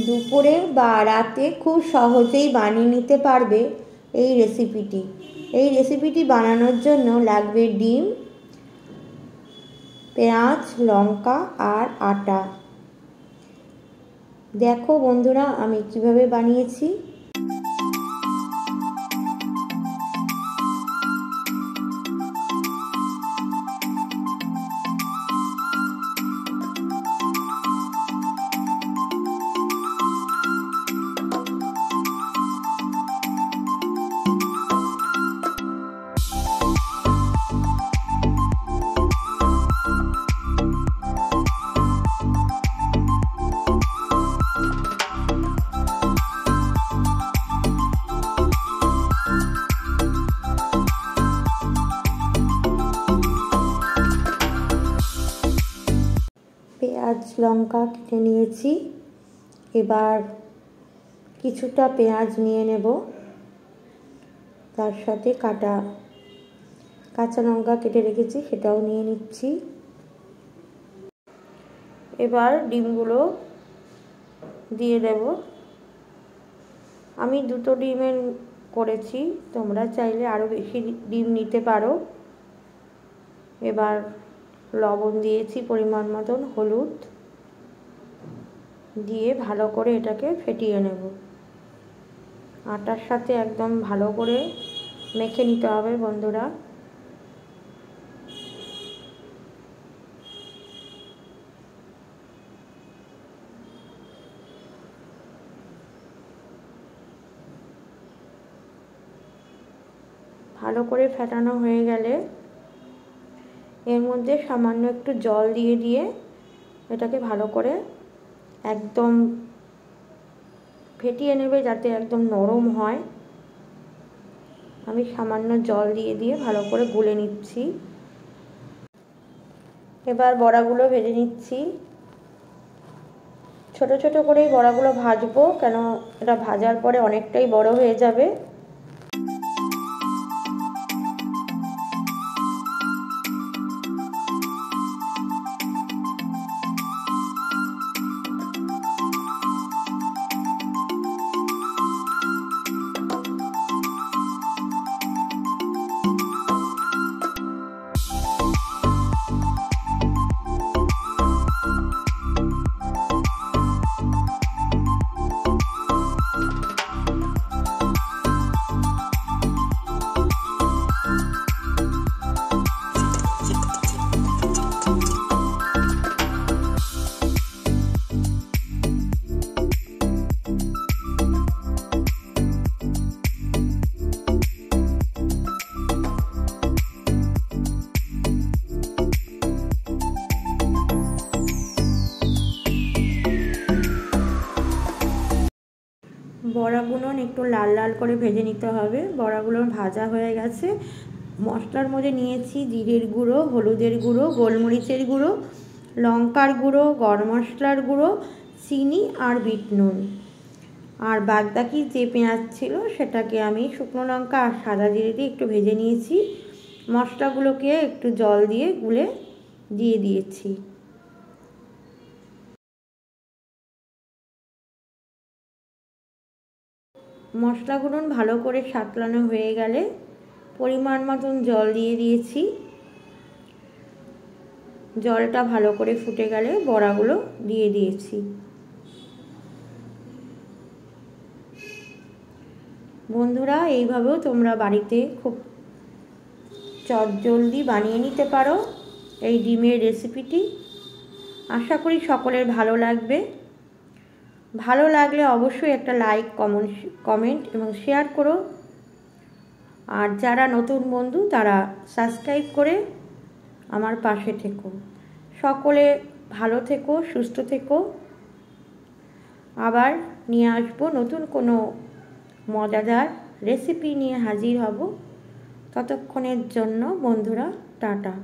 দুপুরে বা রাতে খুব সহজেই বানিয়ে নিতে পারবে এই রেসিপিটি। এই রেসিপিটি বানানোর জন্য লাগবে ডিম, পেঁয়াজ, লঙ্কা আর আটা। দেখো বন্ধুরা আমি কিভাবে বানিয়েছি। পেঁয়াজ লঙ্কা কেটে নিয়েছি। এবার কিছুটা পেঁয়াজ নিয়ে নেব, তার সাথে কাঁচা লঙ্কা কেটে রেখেছি সেটাও নিয়ে নিচ্ছি। এবার ডিমগুলো দিয়ে দেব। আমি 2টো ডিমের করেছি, তোমরা চাইলে আরও বেশি ডিম নিতে পারো। এবার লবণ দিয়েছি পরিমাণ মতন, হলুদ দিয়ে ভালো করে এটাকে ফেটিয়ে নেব। আটার সাথে একদম ভালো করে মেখে নিতে হবে বন্ধুরা। ভালো করে ফেটানো হয়ে গেলে এর মধ্যে সামান্য একটু জল দিয়ে এটাকে ভালো করে একদম ফেটিয়ে নেবে যাতে একদম নরম হয়। আমি সামান্য জল দিয়ে ভালো করে গুলে নিচ্ছি। এবার বড়াগুলো ভেজে নিচ্ছি। ছোট ছোট করেই বড়াগুলো ভাজবো, কেন এটা ভাজার পরে অনেকটাই বড় হয়ে যাবে। বড়াগুলো একটু লাল লাল করে ভেজে নিতে হবে। বড়াগুলো ভাজা হয়ে গেছে। মশলার মধ্যে নিয়েছি জিরের গুঁড়ো, হলুদের গুঁড়ো, গোলমরিচের গুঁড়ো, লঙ্কার গুঁড়ো, গরম মশলার গুঁড়ো, চিনি আর বিট নুন। আর বাদবাকি যে পেঁয়াজ ছিল সেটাকে আমি শুকনো লঙ্কা আর সাদা জিরে দিয়ে একটু ভেজে নিয়েছি। মশলাগুলোকে একটু জল দিয়ে গুলে দিয়ে দিয়েছি। মশলাগুলো ভালো করে সাঁতলানো হয়ে গেলে পরিমাণ মতন জল দিয়ে দিয়েছি। জলটা ভালো করে ফুটে গেলে বড়াগুলো দিয়ে দিয়েছি। বন্ধুরা এইভাবেও তোমরা বাড়িতে খুব চটজলদি বানিয়ে নিতে পারো এই ডিমের রেসিপিটি। আশা করি সকলের ভালো লাগবে। ভালো লাগলে অবশ্যই একটা লাইক, কমেন্ট এবং শেয়ার করো। আর যারা নতুন বন্ধু তারা সাবস্ক্রাইব করে আমার পাশে থেকো। সকলে ভালো থেকো, সুস্থ থেকো। আবার নিয়ে আসবো নতুন কোনো মজাদার রেসিপি নিয়ে হাজির হব। ততক্ষণের জন্য বন্ধুরা টাটা।